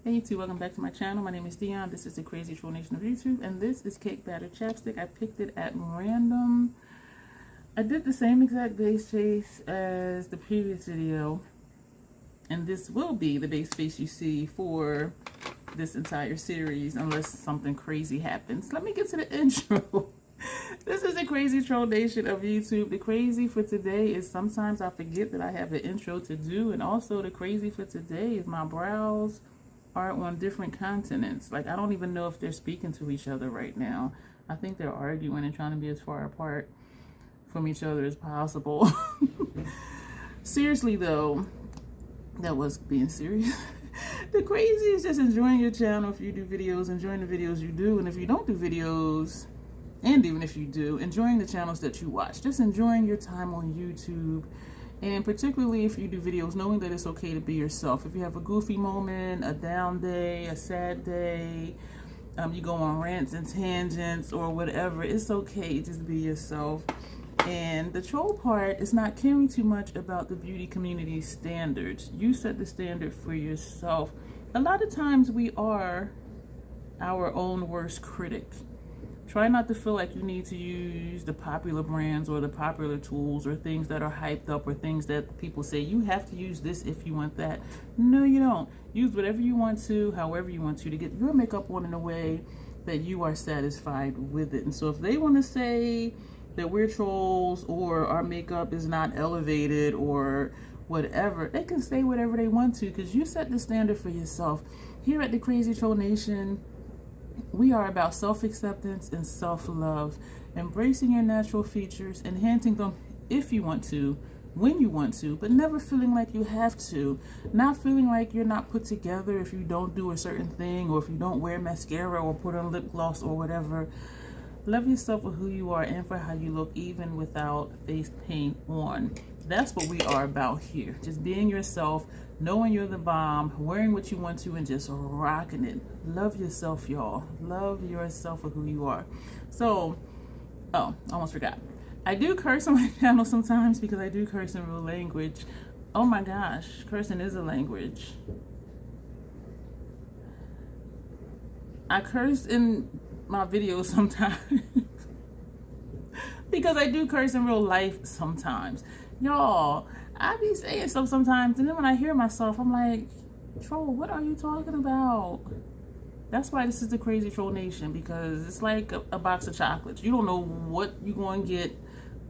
Hey YouTube, welcome back to my channel. My name is Dion. This is the Crazy Troll Nation of YouTube, and this is Cake Batter Chapstick. I picked it at random. I did the same exact base chase as the previous video, and this will be the base face you see for this entire series unless something crazy happens. Let me get to the intro. This is the Crazy Troll Nation of YouTube. The crazy for today is sometimes I forget that I have an intro to do, and also the crazy for today is my brows are on different continents. Like, I don't even know if they're speaking to each other right now. I think they're arguing and trying to be as far apart from each other as possible. Seriously though, that was being serious. The crazy is just enjoying your channel. If you do videos, enjoying the videos you do, and if you don't do videos, and even if you do, enjoying the channels that you watch. Just enjoying your time on YouTube. And particularly if you do videos, knowing that it's okay to be yourself. If you have a goofy moment, a down day, a sad day, you go on rants and tangents or whatever, it's okay. Just be yourself. And the troll part is not caring too much about the beauty community standards. You set the standard for yourself. A lot of times we are our own worst critic. Try not to feel like you need to use the popular brands or the popular tools or things that are hyped up or things that people say you have to use this if you want that. No, you don't. Use whatever you want to, however you want to get your makeup on in a way that you are satisfied with it. And so if they want to say that we're trolls or our makeup is not elevated or whatever, they can say whatever they want to because you set the standard for yourself. Here at the Crazy Troll Nation, we are about self-acceptance and self-love, embracing your natural features, enhancing them if you want to, when you want to, but never feeling like you have to, not feeling like you're not put together if you don't do a certain thing or if you don't wear mascara or put on lip gloss or whatever. Love yourself for who you are and for how you look, even without face paint on. That's what we are about here. Just being yourself, knowing you're the bomb, wearing what you want to, and just rocking it. Love yourself, y'all. Love yourself for who you are. So, oh, I almost forgot. I do curse on my channel sometimes because I do curse in real language. Oh my gosh, cursing is a language. I curse in my videos sometimes because I do curse in real life sometimes. Y'all, I be saying stuff sometimes, and then when I hear myself, I'm like, troll, what are you talking about? That's why this is the Crazy Troll Nation, because it's like a box of chocolates. You don't know what you're going to get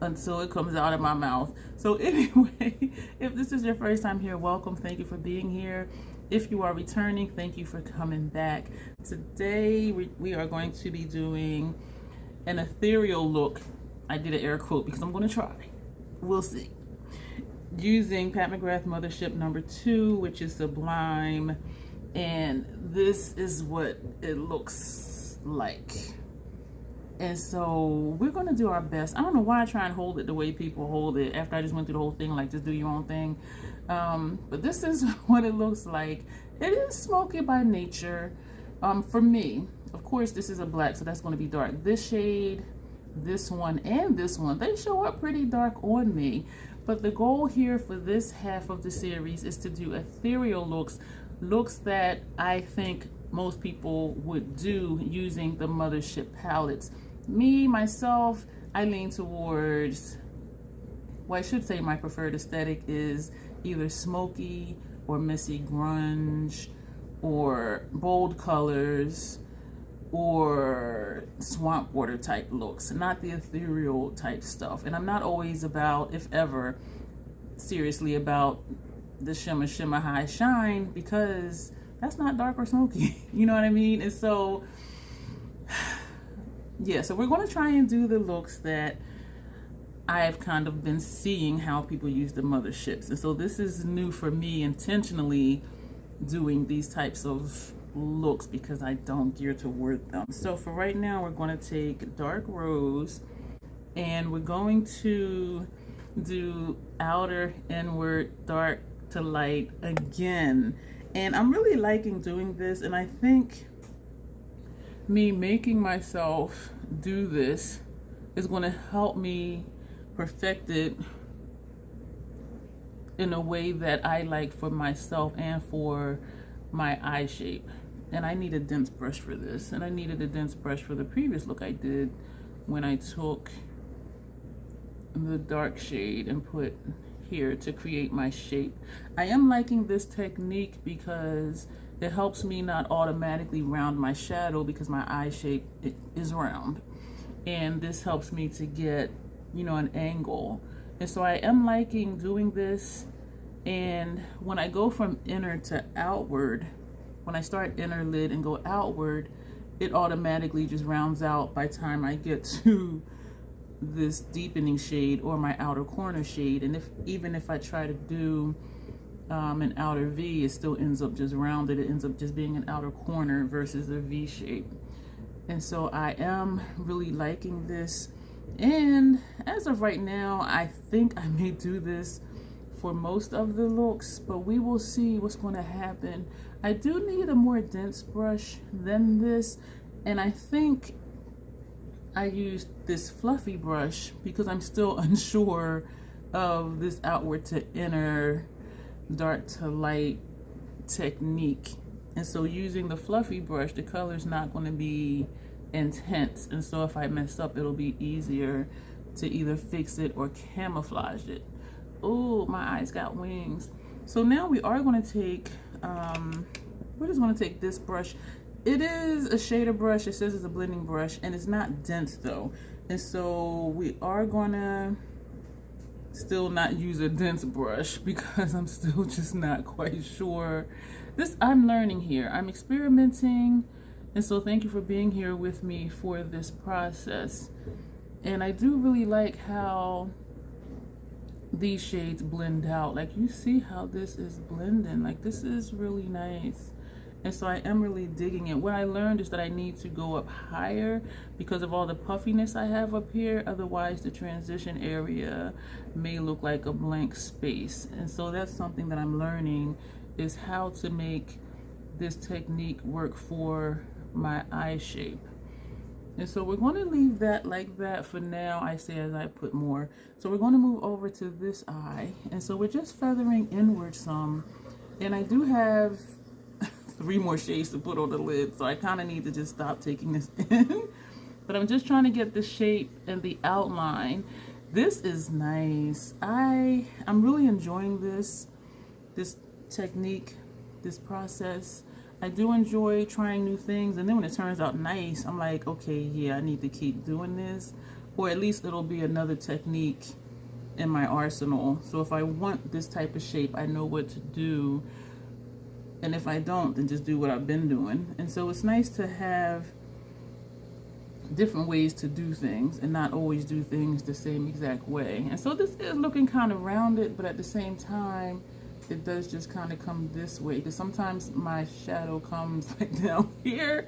until it comes out of my mouth. So anyway, if this is your first time here, welcome. Thank you for being here. If you are returning, thank you for coming back. Today, we are going to be doing an ethereal look. I did an air quote because I'm going to try. We'll see. Using Pat McGrath Mothership #2, which is Sublime, and this is what it looks like. And so we're gonna do our best. I don't know why I try and hold it the way people hold it after I just went through the whole thing, like just do your own thing. But this is what it looks like. It is smoky by nature. For me, of course, this is a black, so that's gonna be dark. This shade, this one, and this one, they show up pretty dark on me. But the goal here for this half of the series is to do ethereal looks that I think most people would do using the Mothership palettes. Me, myself, I lean towards, well, I should say my preferred aesthetic is either smoky or messy grunge or bold colors or swamp water type looks, not the ethereal type stuff. And I'm not always about, if ever, seriously about the shimmer high shine, because that's not dark or smoky. You know what I mean? And so yeah, so we're going to try and do the looks that I've kind of been seeing how people use the Motherships. And so this is new for me, intentionally doing these types of looks because I don't gear toward them. So for right now, we're going to take dark rose and we're going to do outer, inward, dark to light again. And I'm really liking doing this, and I think me making myself do this is going to help me perfect it in a way that I like for myself and for my eye shape. And I need a dense brush for this, and I needed a dense brush for the previous look I did when I took the dark shade and put here to create my shape. I am liking this technique because it helps me not automatically round my shadow, because my eye shape is round, and this helps me to get, you know, an angle. And so I am liking doing this. And when I go from inner to outward, when I start inner lid and go outward, it automatically just rounds out by the time I get to this deepening shade or my outer corner shade. And even if I try to do an outer V, it still ends up just rounded. It ends up just being an outer corner versus a V shape. And so I am really liking this. And as of right now, I think I may do this for most of the looks, but we will see what's going to happen. I do need a more dense brush than this, and I think I used this fluffy brush because I'm still unsure of this outward to inner, dark to light technique. And so using the fluffy brush, the color's not going to be intense, and so if I mess up, it'll be easier to either fix it or camouflage it. Oh, my eyes got wings. So now we are going to take we're just going to take this brush. It is a shader brush. It says it's a blending brush, and it's not dense though, and so we are going to still not use a dense brush because I'm still just not quite sure. I'm learning here, I'm experimenting. And so thank you for being here with me for this process. And I do really like how these shades blend out. Like, you see how this is blending. Like, this is really nice. And so I am really digging it. What I learned is that I need to go up higher because of all the puffiness I have up here. Otherwise, the transition area may look like a blank space. And so that's something that I'm learning, is how to make this technique work for my eye shape. And so we're going to leave that like that for now, I say as I put more. So we're going to move over to this eye, and so we're just feathering inward some, and I do have 3 more shades to put on the lid, so I kind of need to just stop taking this in. But I'm just trying to get the shape and the outline. This is nice. I'm really enjoying this technique, this process. I do enjoy trying new things, and then when it turns out nice, I'm like, okay, yeah, I need to keep doing this, or at least it'll be another technique in my arsenal. So if I want this type of shape, I know what to do, and if I don't, then just do what I've been doing. And so it's nice to have different ways to do things and not always do things the same exact way. And so this is looking kind of rounded, but at the same time, it does just kind of come this way, because sometimes my shadow comes like down here,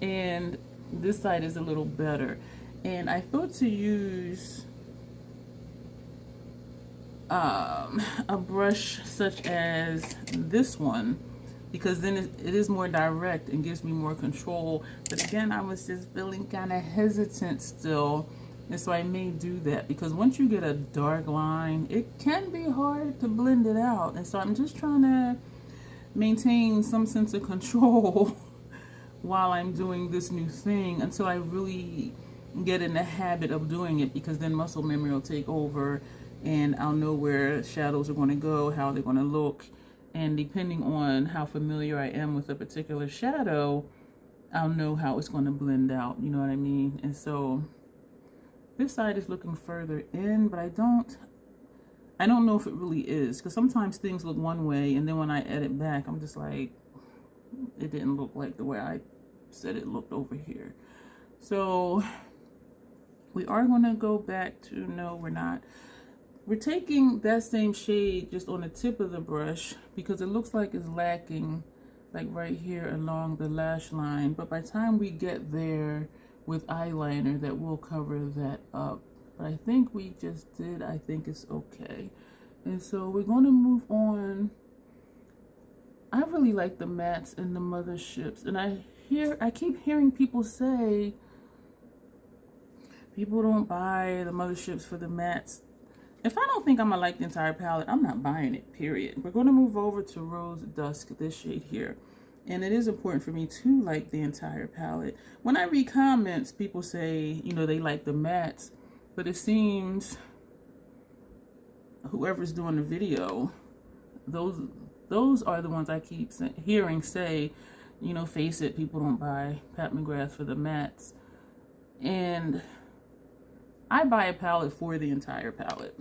and this side is a little better. And I thought to use a brush such as this one, because then it is more direct and gives me more control. But again, I was just feeling kind of hesitant still. And so I may do that, because once you get a dark line, it can be hard to blend it out. And so I'm just trying to maintain some sense of control while I'm doing this new thing until I really get in the habit of doing it, because then muscle memory will take over and I'll know where shadows are going to go, how they're going to look. And depending on how familiar I am with a particular shadow, I'll know how it's going to blend out. You know what I mean? And so this side is looking further in, but I don't know if it really is, because sometimes things look one way, and then when I edit back, I'm just like, it didn't look like the way I said it looked over here. So we are going to go back to, no, we're not. We're taking that same shade just on the tip of the brush, because it looks like it's lacking, like right here along the lash line. But by the time we get there with eyeliner, that will cover that up. But I think we just did. I think it's okay. And so we're going to move on. I really like the mattes and the Motherships, and I keep hearing people say people don't buy the Motherships for the mattes, if I don't think I'm gonna like the entire palette, I'm not buying it, period. We're gonna move over to Rose Dusk, this shade here. And it is important for me to like the entire palette. When I read comments, people say, you know, they like the mattes, but it seems whoever's doing the video, those are the ones I keep hearing say, you know, face it, people don't buy Pat McGrath for the mattes. And I buy a palette for the entire palette,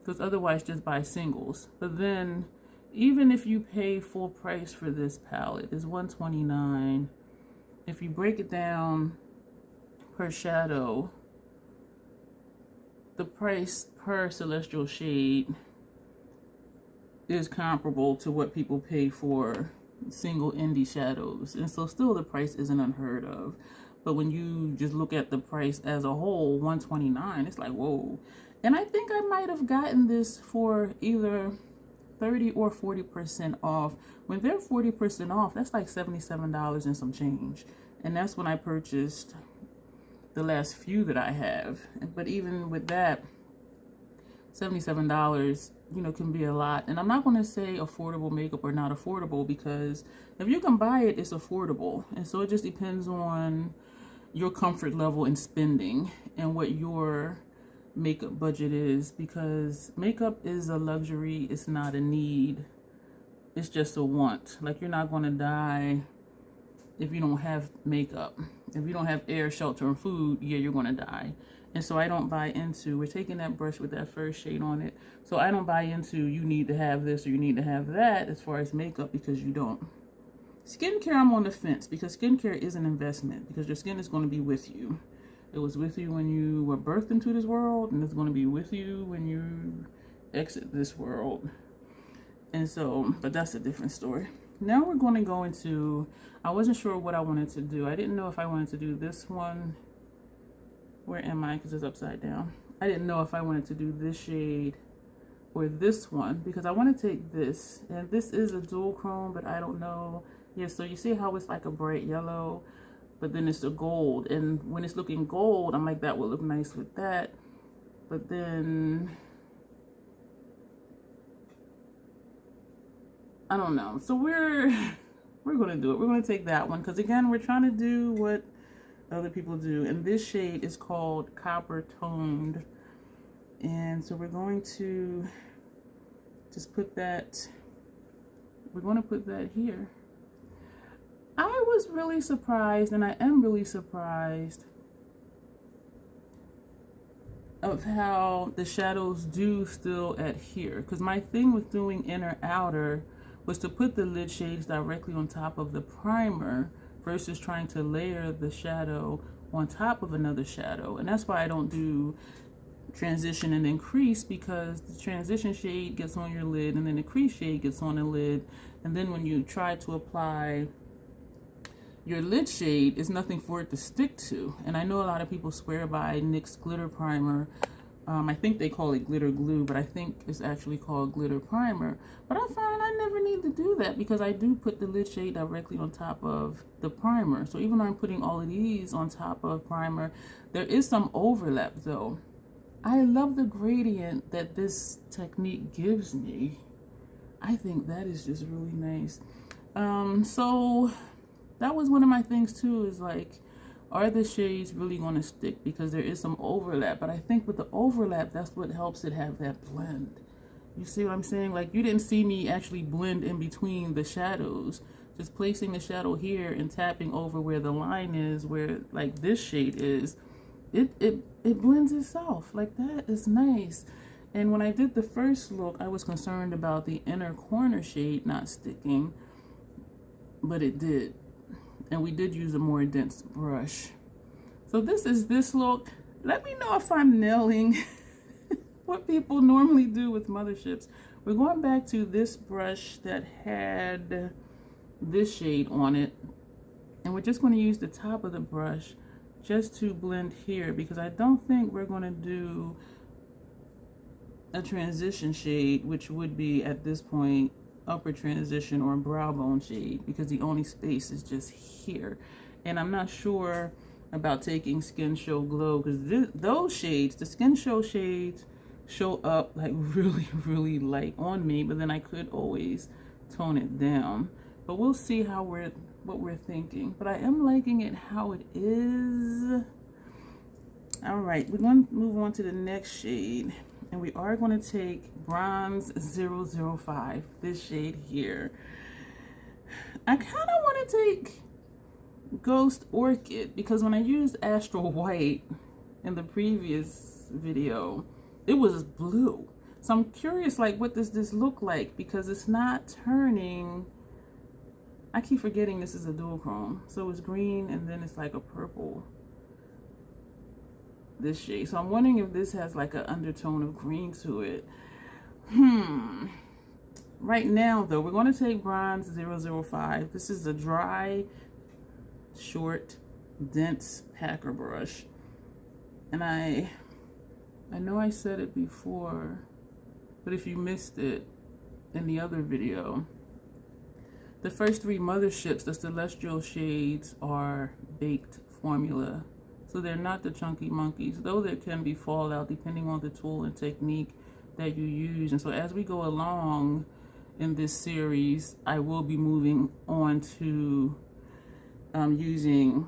because otherwise just buy singles. But then even if you pay full price for this palette, it's $129. If you break it down per shadow, the price per celestial shade is comparable to what people pay for single indie shadows. And so still the price isn't unheard of. But when you just look at the price as a whole, $129, it's like, whoa. And I think I might have gotten this for either 30 or 40% off. When they're 40% off, that's like $77 and some change. And that's when I purchased the last few that I have. But even with that, $77, you know, can be a lot. And I'm not going to say affordable makeup or not affordable, because if you can buy it, it's affordable. And so it just depends on your comfort level in spending and what your makeup budget is, because makeup is a luxury, it's not a need, it's just a want. Like, you're not going to die if you don't have makeup. If you don't have air, shelter, and food, yeah, you're going to die. And so I don't buy into, we're taking that brush with that first shade on it, so I don't buy into you need to have this or you need to have that as far as makeup, because you don't. Skincare, I'm on the fence, because skincare is an investment, because your skin is going to be with you. It was with you when you were birthed into this world, and it's going to be with you when you exit this world. And so, but that's a different story. Now we're going to go into, I wasn't sure what I wanted to do. I didn't know if I wanted to do this one. Where am I? Because it's upside down. I didn't know if I wanted to do this shade or this one, because I want to take this, and this is a dual chrome, but I don't know. Yeah, so you see how it's like a bright yellow, but then it's a gold, and when it's looking gold, I'm like, that would look nice with that. But then I don't know. So we're gonna do it. We're gonna take that one, because again, we're trying to do what other people do, and this shade is called Copper Toned. And so we're going to just put that, we're going to put that here. I was really surprised, and I am really surprised of how the shadows do still adhere, because my thing with doing inner outer was to put the lid shades directly on top of the primer versus trying to layer the shadow on top of another shadow. And that's why I don't do transition and then crease, because the transition shade gets on your lid and then the crease shade gets on the lid, and then when you try to apply your lid shade, is nothing for it to stick to. And I know a lot of people swear by NYX glitter primer. I think they call it glitter glue, but I think it's actually called glitter primer. But I find I never need to do that, because I do put the lid shade directly on top of the primer. So even though I'm putting all of these on top of primer, there is some overlap though. I love the gradient that this technique gives me. I think that is just really nice. So that was one of my things too, is like, are the shades really going to stick? Because there is some overlap, but I think with the overlap, that's what helps it have that blend. You see what I'm saying? Like, you didn't see me actually blend in between the shadows. Just placing the shadow here and tapping over where the line is, where like this shade is, it blends itself. Like, that is nice. And when I did the first look, I was concerned about the inner corner shade not sticking, but it did. And we did use a more dense brush. So this is this look. Let me know if I'm nailing what people normally do with Motherships. We're going back to this brush that had this shade on it, and we're just going to use the top of the brush just to blend here, because I don't think we're going to do a transition shade, which would be at this point upper transition or brow bone shade, because the only space is just here. And I'm not sure about taking Skin Show Glow, because those shades, the Skin Show shades, show up like really, really light on me, but then I could always tone it down. But we'll see what we're thinking. But I am liking it how it is. All right, we're going to move on to the next shade, and we are going to take Bronze 005, this shade here. I kind of want to take Ghost Orchid, because when I used Astral White in the previous video, it was blue. So I'm curious, like, what does this look like? Because it's not turning. I keep forgetting this is a duochrome. So it's green and then it's like a purple. This shade. So I'm wondering if this has like an undertone of green to it. Right now though, we're going to take Bronze 005. This is a dry, short, dense packer brush. And I know I said it before, but if you missed it in the other video, the first 3 Motherships, the celestial shades, are baked formula. So they're not the chunky monkeys, though there can be fallout depending on the tool and technique that you use. And so as we go along in this series, I will be moving on to using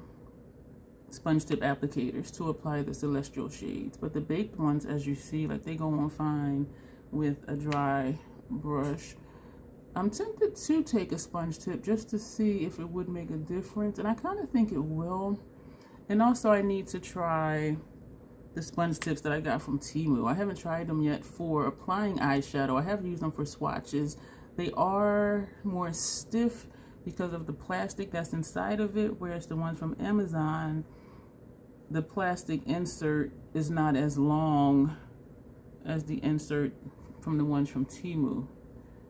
sponge tip applicators to apply the celestial shades. But the baked ones, as you see, like, they go on fine with a dry brush. I'm tempted to take a sponge tip just to see if it would make a difference, and I kind of think it will. And also I need to try the sponge tips that I got from Temu. I haven't tried them yet for applying eyeshadow. I have used them for swatches. They are more stiff because of the plastic that's inside of it, whereas the ones from Amazon, the plastic insert is not as long as the insert from the ones from Temu.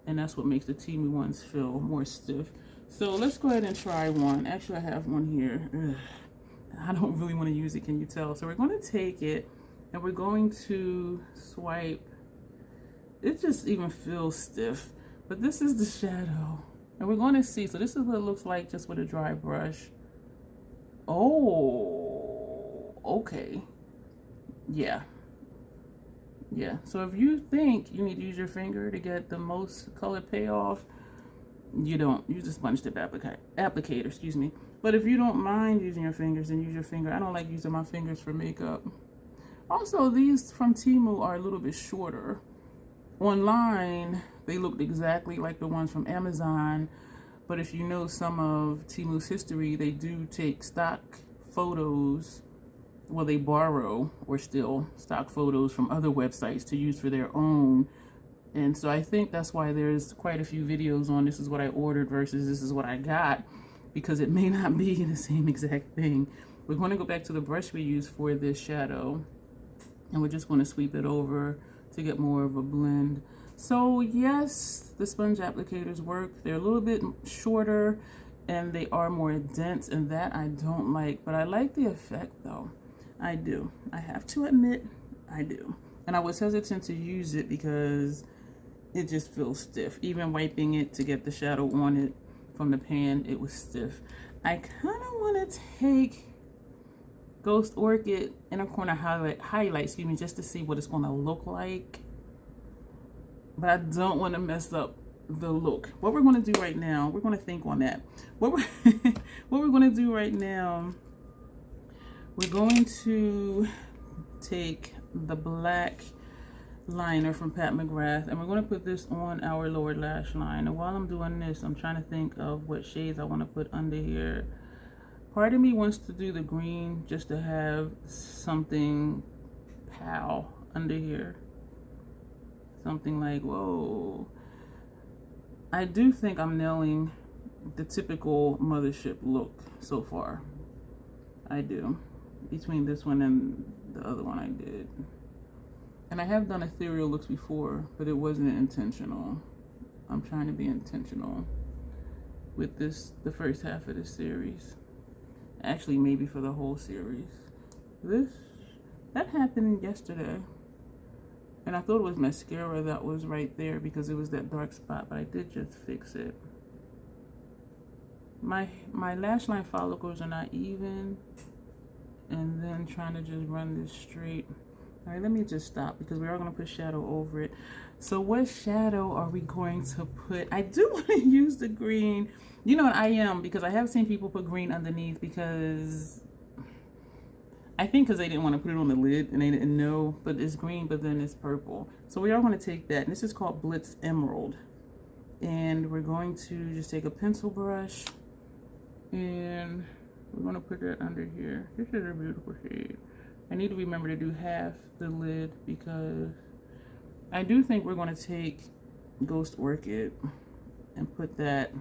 And that's what makes the Temu ones feel more stiff. So let's go ahead and try one. Actually, I have one here. Ugh. I don't really want to use it, can you tell? So we're going to take it and we're going to swipe. It just even feels stiff, but this is the shadow. And we're going to see. So this is what it looks like just with a dry brush. Oh, okay. Yeah. Yeah, so if you think you need to use your finger to get the most color payoff, you don't use a sponge tip applicator, excuse me. But if you don't mind using your fingers, then use your finger. I don't like using my fingers for makeup. Also, these from Temu are a little bit shorter. Online, they looked exactly like the ones from Amazon. But if you know some of Temu's history, they do take stock photos. Well, they borrow or steal stock photos from other websites to use for their own. And so I think that's why there's quite a few videos on this is what I ordered versus this is what I got, because it may not be the same exact thing. We're going to go back to the brush we used for this shadow, and we're just going to sweep it over to get more of a blend. So yes, the sponge applicators work. They're a little bit shorter and they are more dense, and that I don't like, but I like the effect though. I do. I have to admit, I do. And I was hesitant to use it because it just feels stiff. Even wiping it to get the shadow on it from the pan, it was stiff. I kind of want to take Ghost Orchid Inner Corner highlight, excuse me, just to see what it's going to look like. But I don't want to mess up the look. What we're going to do right now, we're going to think on that. What we're going to do right now, we're going to take the black liner from Pat McGrath, and we're going to put this on our lower lash line. And while I'm doing this, I'm trying to think of what shades I want to put under here. Part of me wants to do the green just to have something pal under here. Something like, whoa. I do think I'm nailing the typical Mothership look so far. I do. Between this one and the other one I did. And I have done ethereal looks before, but it wasn't intentional. I'm trying to be intentional with this, the first half of this series. Actually, maybe for the whole series. That happened yesterday. And I thought it was mascara that was right there because it was that dark spot, but I did just fix it. My lash line follicles are not even. And then trying to just run this straight. All right, let me just stop because we are going to put shadow over it. So what shadow are we going to put? I do want to use the green. You know what, I am, because I have seen people put green underneath, because I think because they didn't want to put it on the lid and they didn't know, but it's green, but then it's purple. So we are going to take that, and this is called Blitz Emerald. And we're going to just take a pencil brush, and we're going to put that under here. This is a beautiful shade. I need to remember to do half the lid, because I do think we're going to take Ghost Orchid and put that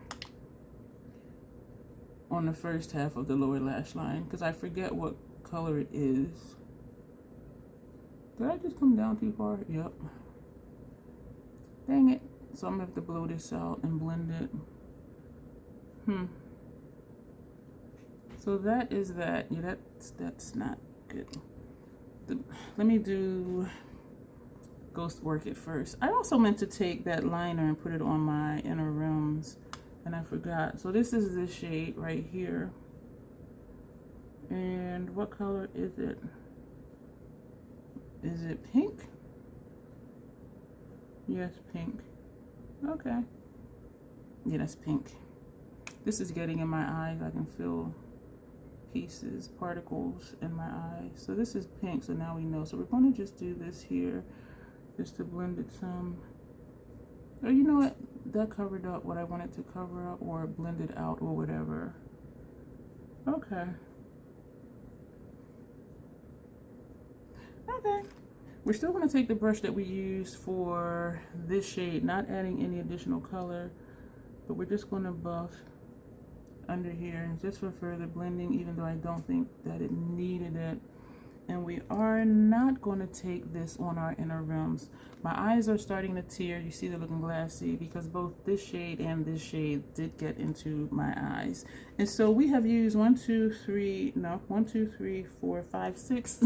on the first half of the lower lash line, because I forget what color it is. Did I just come down too far? Yep. Dang it. So I'm gonna have to blow this out and blend it. So that is that. Yeah, that's not good. Let me do Ghost Orchid first. I also meant to take that liner and put it on my inner rims, and I forgot. So this is this shade right here. And what color is it? Is it pink? Yes, pink. Okay. Yeah, that's pink. This is getting in my eyes. I can feel pieces, particles in my eyes. So this is pink, so now we know. So we're going to just do this here just to blend it some. Oh, you know what? That covered up what I wanted to cover up, or blend it out, or whatever. Okay. Okay. We're still going to take the brush that we used for this shade, not adding any additional color, but we're just going to buff under here just for further blending, even though I don't think that it needed it. And we are not going to take this on our inner rims. My eyes are starting to tear. You see they're looking glassy because both this shade and this shade did get into my eyes. And so we have used 1, 2, 3, 4, 5, 6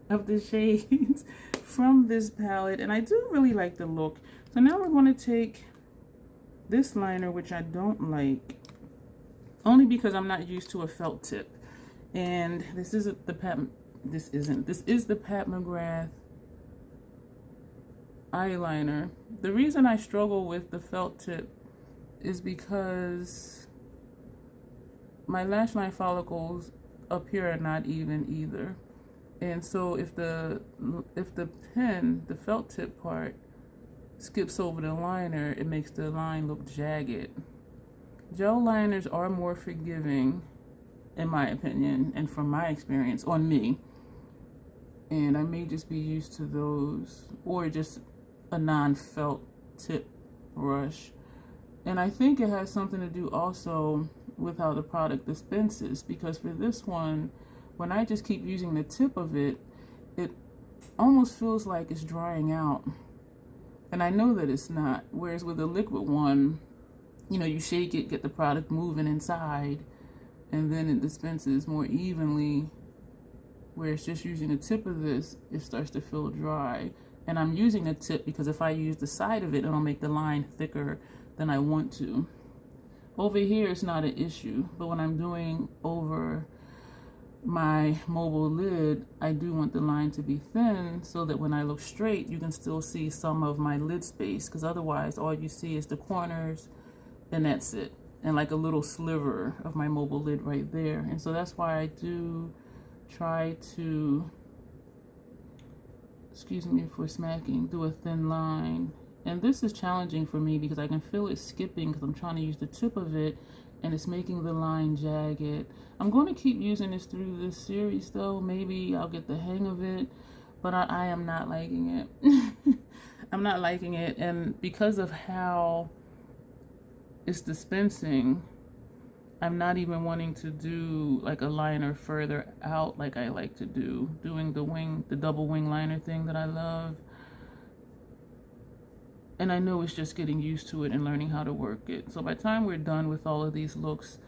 of the shades from this palette, and I do really like the look. So now we're going to take this liner, which I don't like, only because I'm not used to a felt tip. And this isn't the this is the Pat McGrath eyeliner. The reason I struggle with the felt tip is because my lash line follicles up here are not even either. And so if the pen, the felt tip part, skips over the liner, it makes the line look jagged. Gel liners are more forgiving, in my opinion, and from my experience on me. And I may just be used to those, or just a non-felt tip brush. And I think it has something to do also with how the product dispenses, because for this one, when I just keep using the tip of it, it almost feels like it's drying out. And I know that it's not. Whereas with the liquid one, you know, you shake it, get the product moving inside, and then it dispenses more evenly. Where it's just using the tip of this, it starts to feel dry. And I'm using the tip because if I use the side of it, it'll make the line thicker than I want to. Over here, it's not an issue. But when I'm doing over my mobile lid, I do want the line to be thin so that when I look straight, you can still see some of my lid space, because otherwise all you see is the corners and that's it, and like a little sliver of my mobile lid right there. And so that's why I do try to, excuse me for smacking, do a thin line. And this is challenging for me because I can feel it skipping because I'm trying to use the tip of it and it's making the line jagged. I'm going to keep using this through this series though. Maybe I'll get the hang of it, but I am not liking it. I'm not liking it, and because of how it's dispensing, I'm not even wanting to do like a liner further out like I like to do, doing the double wing liner thing that I love. And I know it's just getting used to it and learning how to work it. So by the time we're done with all of these looks,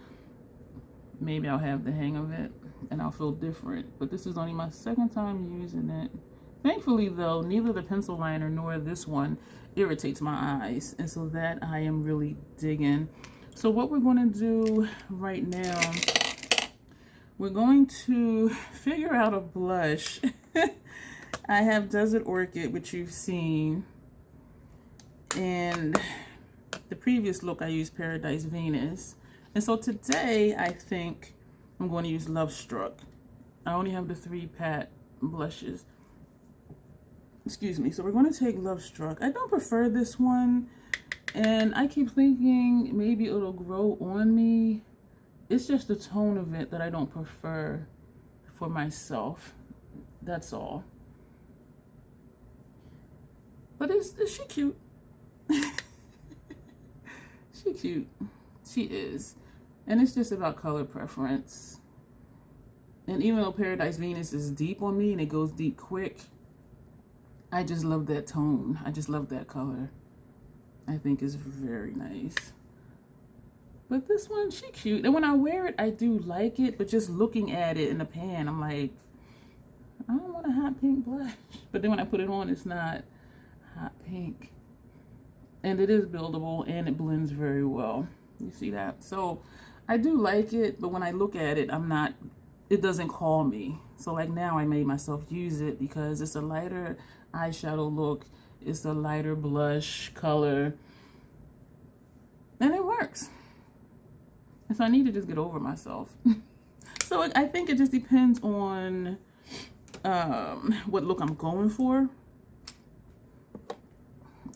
maybe I'll have the hang of it and I'll feel different. But this is only my second time using it. Thankfully though, neither the pencil liner nor this one irritates my eyes. And so that I am really digging. So what we're going to do right now, we're going to figure out a blush. I have Desert Orchid, which you've seen. And the previous look, I used Paradise Venus. And so today, I think I'm going to use Love Struck. I only have the 3 pat blushes. Excuse me. So we're going to take Love Struck. I don't prefer this one. And I keep thinking maybe it'll grow on me. It's just the tone of it that I don't prefer for myself. That's all. But is she cute? She cute. She is. And it's just about color preference. And even though Paradise Venus is deep on me and it goes deep quick, I just love that tone. I just love that color. I think it's very nice. But this one, she cute. And when I wear it, I do like it. But just looking at it in the pan, I'm like, I don't want a hot pink blush. But then when I put it on, it's not hot pink. And it is buildable and it blends very well. You see that? So I do like it, but when I look at it, it doesn't call me. So like now I made myself use it because it's a lighter eyeshadow look. It's a lighter blush color. And it works. And so I need to just get over myself. So I think it just depends on what look I'm going for.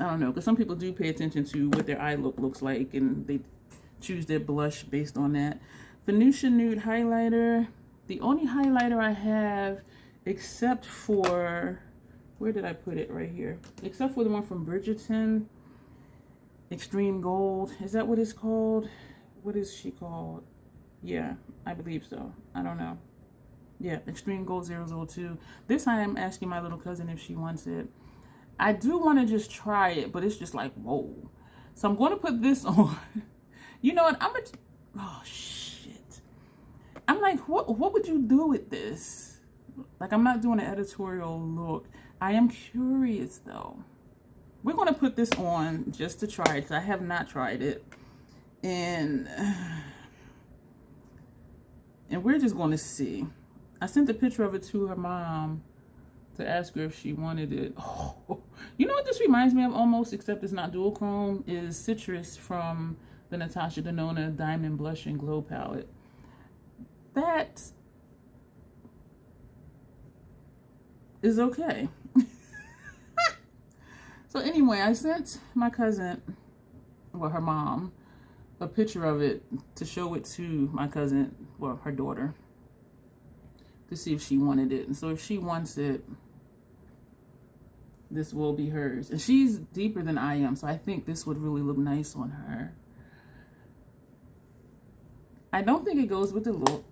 I don't know, because some people do pay attention to what their eye look looks like and they choose their blush based on that. Venusian Nude highlighter. The only highlighter I have, except for, where did I put it? Right here. Except for the one from Bridgerton, Extreme Gold. Is that what it's called? What is she called? Yeah, I believe so. I don't know. Yeah, Extreme Gold 002. This I am asking my little cousin if she wants it. I do want to just try it, but it's just like, whoa. So I'm going to put this on. You know what? Oh, shit. I'm like, what would you do with this? Like, I'm not doing an editorial look. I am curious, though. We're going to put this on just to try it, because I have not tried it. And we're just going to see. I sent a picture of it to her mom to ask her if she wanted it. Oh, you know what this reminds me of almost, except it's not dual chrome, is Citrus from the Natasha Denona Diamond Blush and Glow palette. That is okay. So anyway, I sent my cousin, well, her mom, a picture of it to show it to my cousin, well, her daughter, to see if she wanted it. And so if she wants it, this will be hers. And she's deeper than I am, so I think this would really look nice on her. I don't think it goes with the look.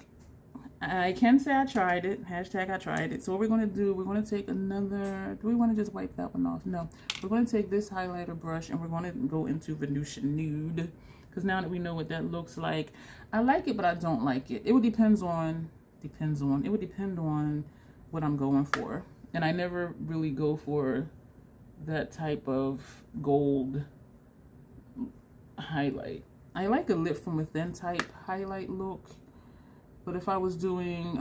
I can say I tried it. Hashtag I tried it. So what we're going to do, we're going to take another, do we want to just wipe that one off? No. We're going to take this highlighter brush and we're going to go into Venusian Nude. Because now that we know what that looks like, I like it, but I don't like it. It would depend on what I'm going for. And I never really go for that type of gold highlight. I like a Lit From Within type highlight look. But if I was doing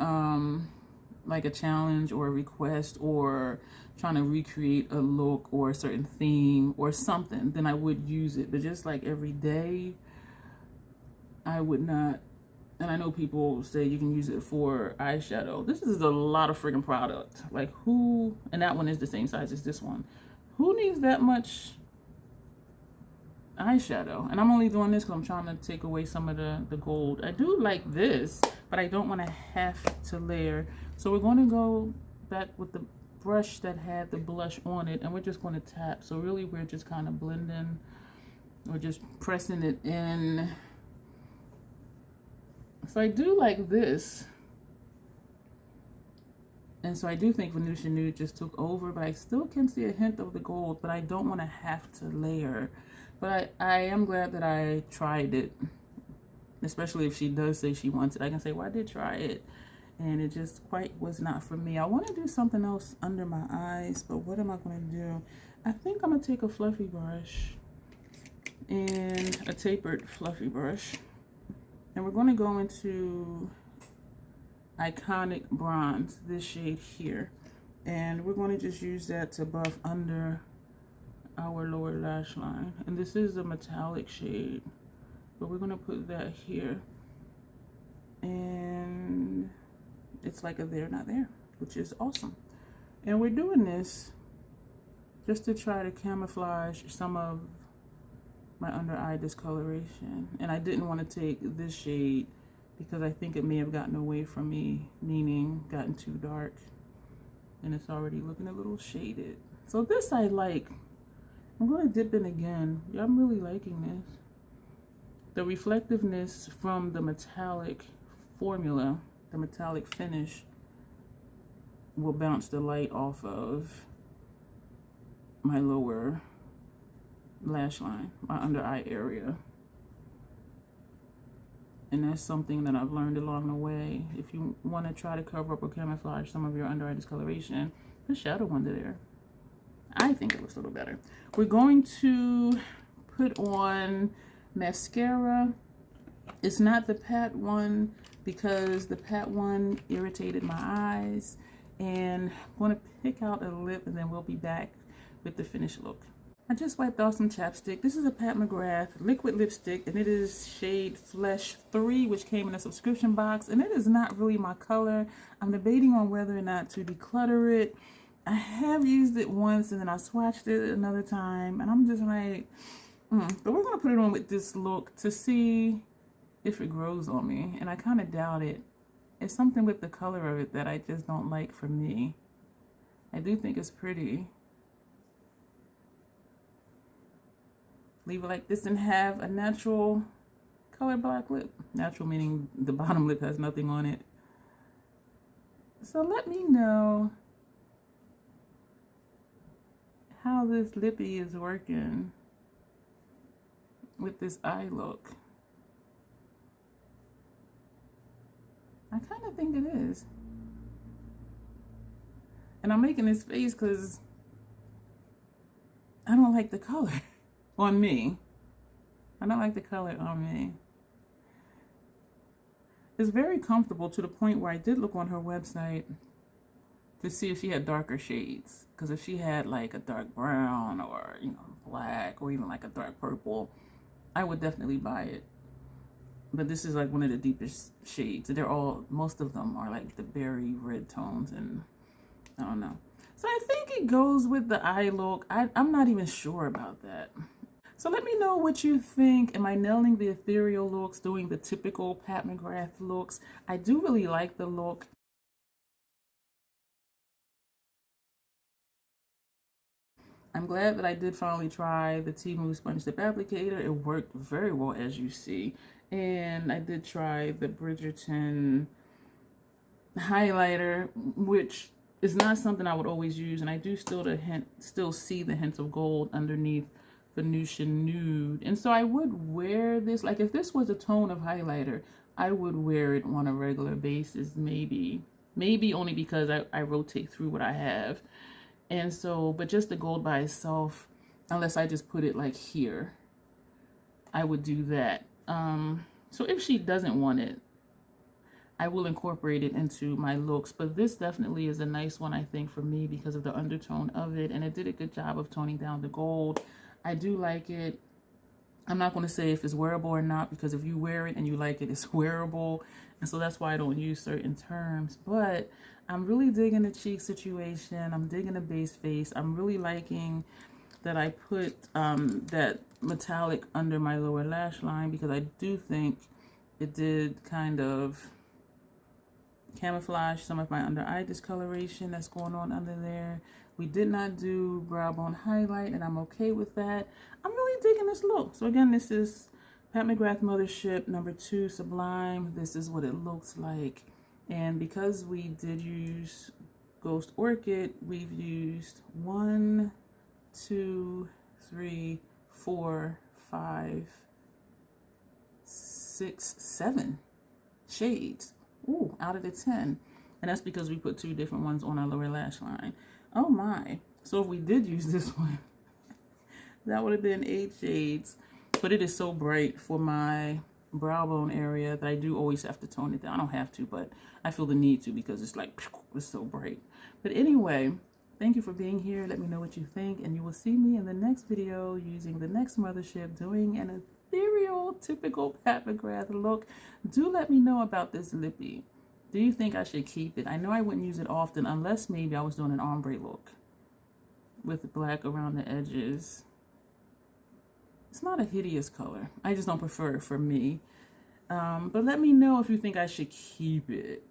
like a challenge or a request or trying to recreate a look or a certain theme or something, then I would use it. But just like every day, I would not. And I know people say you can use it for eyeshadow. This is a lot of freaking product. Like who, and that one is the same size as this one. Who needs that much eyeshadow? And I'm only doing this because I'm trying to take away some of the gold. I do like this, but I don't want to have to layer. So we're going to go back with the brush that had the blush on it, and we're just going to tap. So really we're just kind of blending. We're just pressing it in. So I do like this. And so I do think Venusian Nude just took over, but I still can see a hint of the gold, but I don't want to have to layer. But I am glad that I tried it, especially if she does say she wants it. I can say, well, I did try it, and it just quite was not for me. I want to do something else under my eyes, but what am I going to do? I think I'm going to take a fluffy brush and a tapered fluffy brush, and we're going to go into Iconic Bronze, this shade here. And we're going to just use that to buff under our lower lash line. And this is a metallic shade, but we're going to put that here. And it's like a there, not there, which is awesome. And we're doing this just to try to camouflage some of my under eye discoloration. And I didn't want to take this shade because I think it may have gotten away from me, meaning gotten too dark. And it's already looking a little shaded. So this I like. I'm going to dip in again. Yeah, I'm really liking this. The reflectiveness from the metallic formula, the metallic finish, will bounce the light off of my lower lash line, my under eye area. And that's something that I've learned along the way. If you want to try to cover up or camouflage some of your under eye discoloration, the shadow under there, I think it looks a little better. We're going to put on mascara. It's not the Pt.1 because the Pt.1 irritated my eyes. And I'm going to pick out a lip and then we'll be back with the finished look. I just wiped off some chapstick. This is a Pat McGrath liquid lipstick, and it is shade Flesh 3, which came in a subscription box, and it is not really my color. I'm debating on whether or not to declutter it. I have used it once, and then I swatched it another time, and I'm just like, But we're going to put it on with this look to see if it grows on me, and I kind of doubt it. It's something with the color of it that I just don't like for me. I do think it's pretty. Leave it like this and have a natural color black lip. Natural meaning the bottom lip has nothing on it. So let me know how this lippy is working with this eye look. I kind of think it is. And I'm making this face because I don't like the color on me. I don't like the color on me. It's very comfortable to the point where I did look on her website to see if she had darker shades. Because if she had like a dark brown or, you know, black or even like a dark purple, I would definitely buy it. But this is like one of the deepest shades. They're all, most of them are like the berry red tones, and I don't know. So I think it goes with the eye look. I'm not even sure about that. So let me know what you think. Am I nailing the ethereal looks, doing the typical Pat McGrath looks? I do really like the look. I'm glad that I did finally try the Temu Sponge Tip Applicator. It worked very well, as you see. And I did try the Bridgerton highlighter, which is not something I would always use. And I do still see the hints of gold underneath Venusian Nude. And so I would wear this, like if this was a tone of highlighter, I would wear it on a regular basis, maybe only because I rotate through what I have. And so, but just the gold by itself, unless I just put it like here, I would do that. So if she doesn't want it, I will incorporate it into my looks. But this definitely is a nice one, I think, for me because of the undertone of it. And it did a good job of toning down the gold. I do like it. I'm not going to say if it's wearable or not, because if you wear it and you like it, it's wearable. And so that's why I don't use certain terms. But I'm really digging the cheek situation. I'm digging the base face. I'm really liking that I put that metallic under my lower lash line, because I do think it did kind of camouflage some of my under eye discoloration that's going on under there. We did not do brow bone highlight, and I'm okay with that. I'm really digging this look. So again, this is Pat McGrath Mothership #2 Sublime. This is what it looks like. And because we did use Ghost Orchid, we've used 1, 2, 3, 4, 5, 6, 7 shades. Ooh, out of the 10. And that's because we put 2 different ones on our lower lash line. Oh my. So if we did use this one, that would have been 8 shades. But it is so bright for my brow bone area that I do always have to tone it down. I don't have to, but I feel the need to because it's like, it's so bright. But anyway, thank you for being here. Let me know what you think, and you will see me in the next video using the next Mothership, doing an ethereal, typical Pat McGrath look. Do let me know about this lippy. Do you think I should keep it? I know I wouldn't use it often unless maybe I was doing an ombre look with black around the edges. It's not a hideous color. I just don't prefer it for me. But let me know if you think I should keep it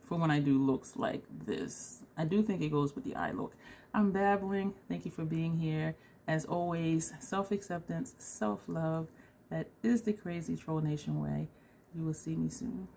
for when I do looks like this. I do think it goes with the eye look. I'm babbling. Thank you for being here. As always, self-acceptance, self-love. That is the Crazy Troll Nation way. You will see me soon.